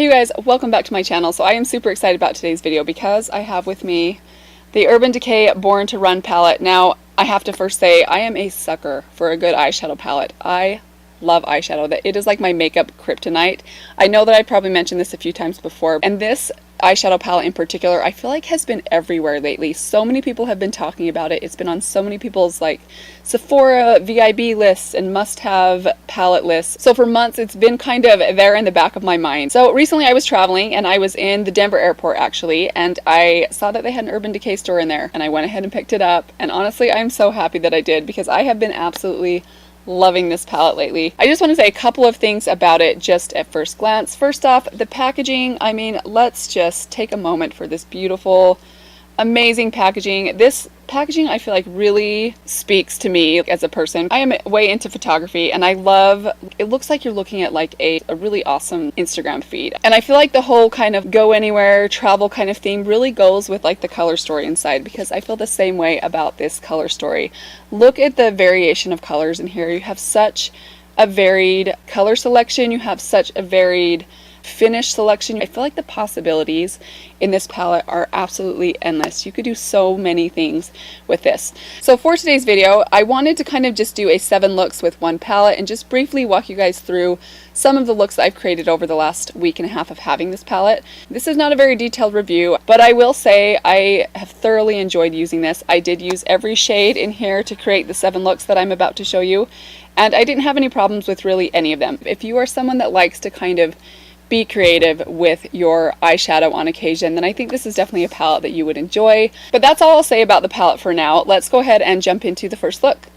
Hey you guys, welcome back to my channel. So I am super excited about today's video because I have with me the Urban Decay Born to Run palette. Now, I have to first say I am a sucker for a good eyeshadow palette. I love eyeshadow. That it is like my makeup kryptonite. I know that I probably mentioned this a few times before, and this eyeshadow palette in particular I feel like has been everywhere lately. So many people have been talking about it. It's been on so many people's like Sephora VIB lists and must-have palette lists. So for months it's been kind of there in the back of my mind. So recently I was traveling and I was in the Denver airport actually, and I saw that they had an Urban Decay store in there and I went ahead and picked it up, and honestly I'm so happy that I did because I have been absolutely loving this palette lately. I just want to say a couple of things about it just at first glance. First off, the packaging. I mean, let's just take a moment for this beautiful, amazing packaging. This packaging I feel like really speaks to me as a person. I am way into photography and I love, it looks like you're looking at like a really awesome Instagram feed. And I feel like the whole kind of go anywhere, travel kind of theme really goes with like the color story inside, because I feel the same way about this color story. Look at the variation of colors in here. You have such a varied color selection. You have such a varied finish selection. I feel like the possibilities in this palette are absolutely endless. You could do so many things with this. So for today's video, I wanted to kind of just do a 7 looks with one palette and just briefly walk you guys through some of the looks that I've created over the last week and a half of having this palette. This is not a very detailed review, but I will say I have thoroughly enjoyed using this. I did use every shade in here to create the 7 looks that I'm about to show you, and I didn't have any problems with really any of them. If you are someone that likes to kind of be creative with your eyeshadow on occasion, then I think this is definitely a palette that you would enjoy. But that's all I'll say about the palette for now. Let's go ahead and jump into the first look.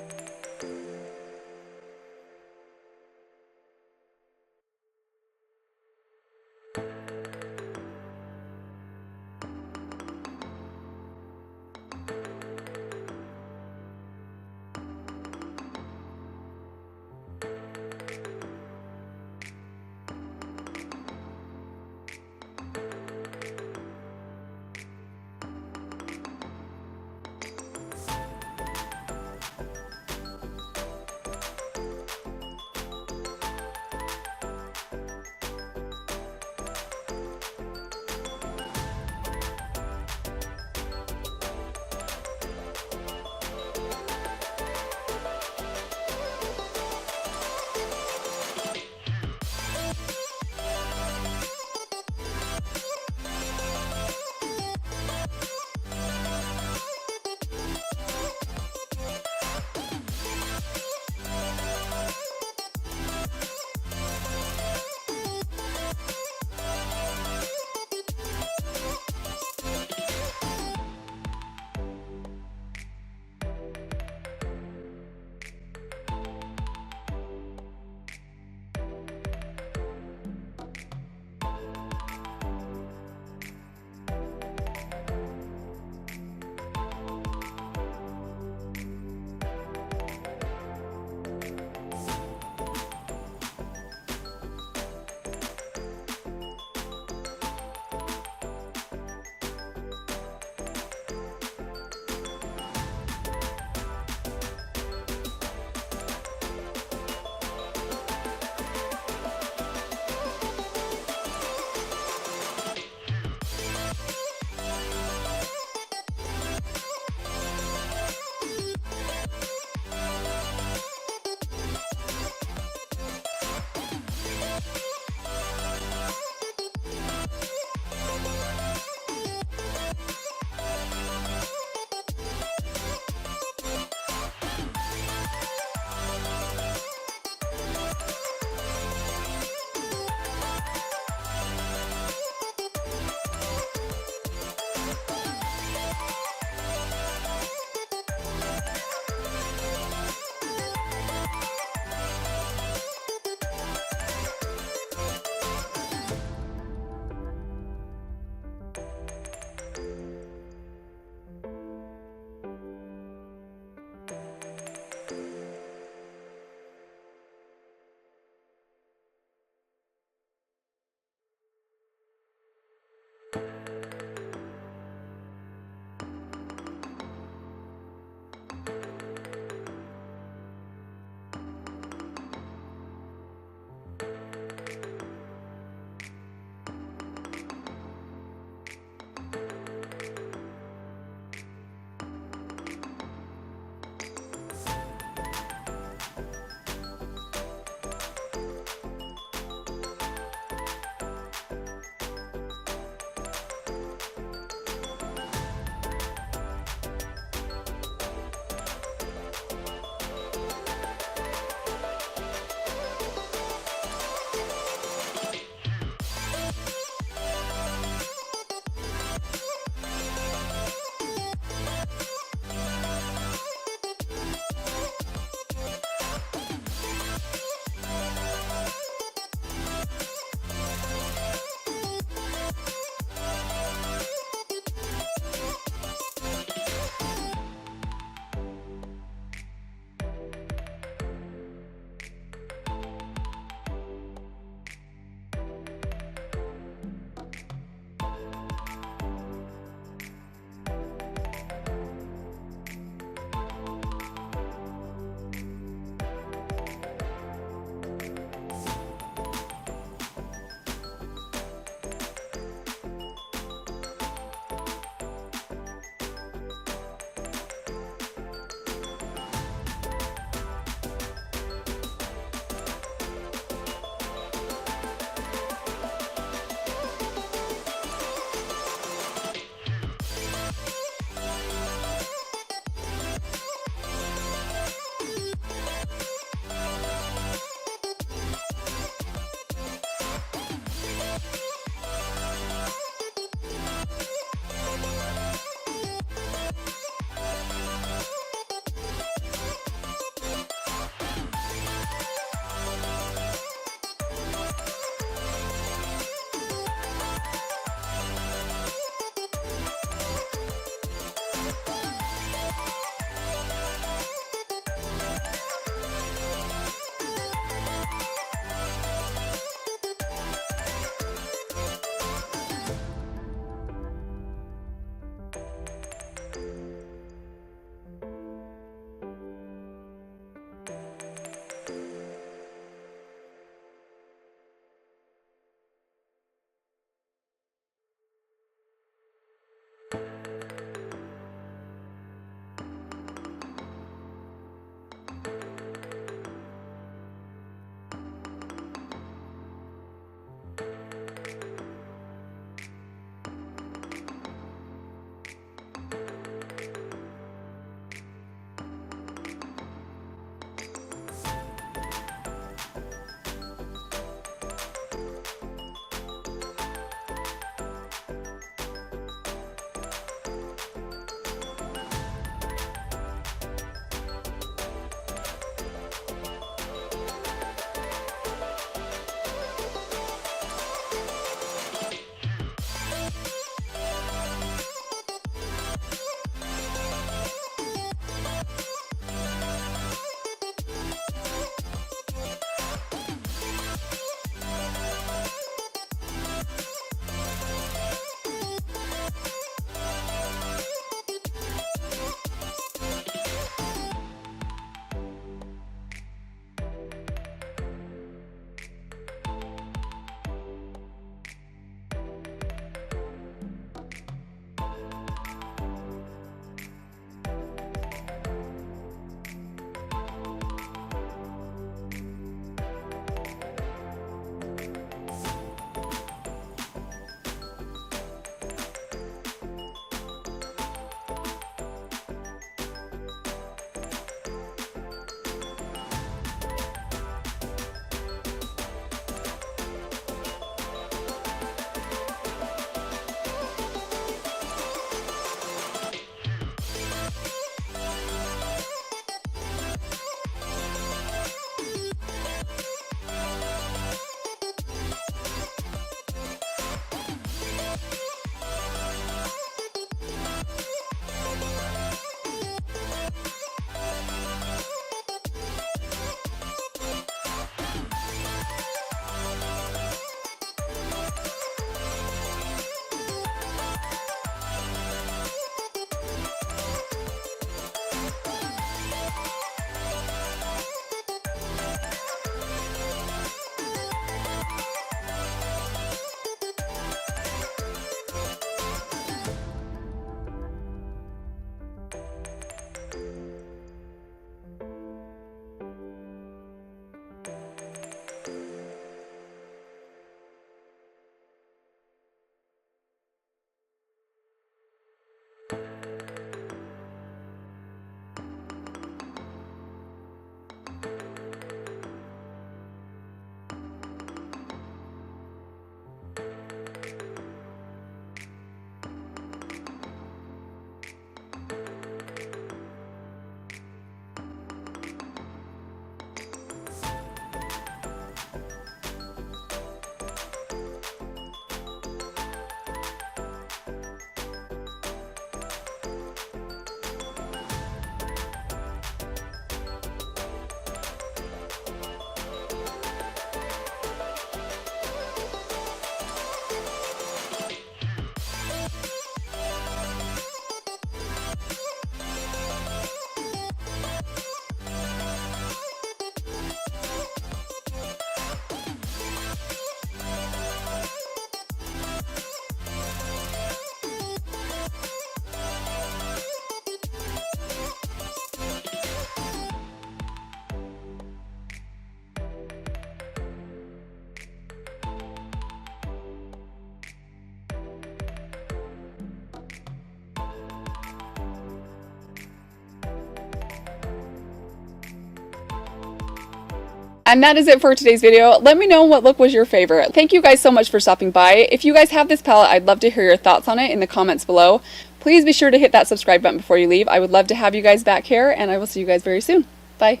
And that is it for today's video. Let me know what look was your favorite. Thank you guys so much for stopping by. If you guys have this palette, I'd love to hear your thoughts on it in the comments below. Please be sure to hit that subscribe button before you leave. I would love to have you guys back here, and I will see you guys very soon. Bye.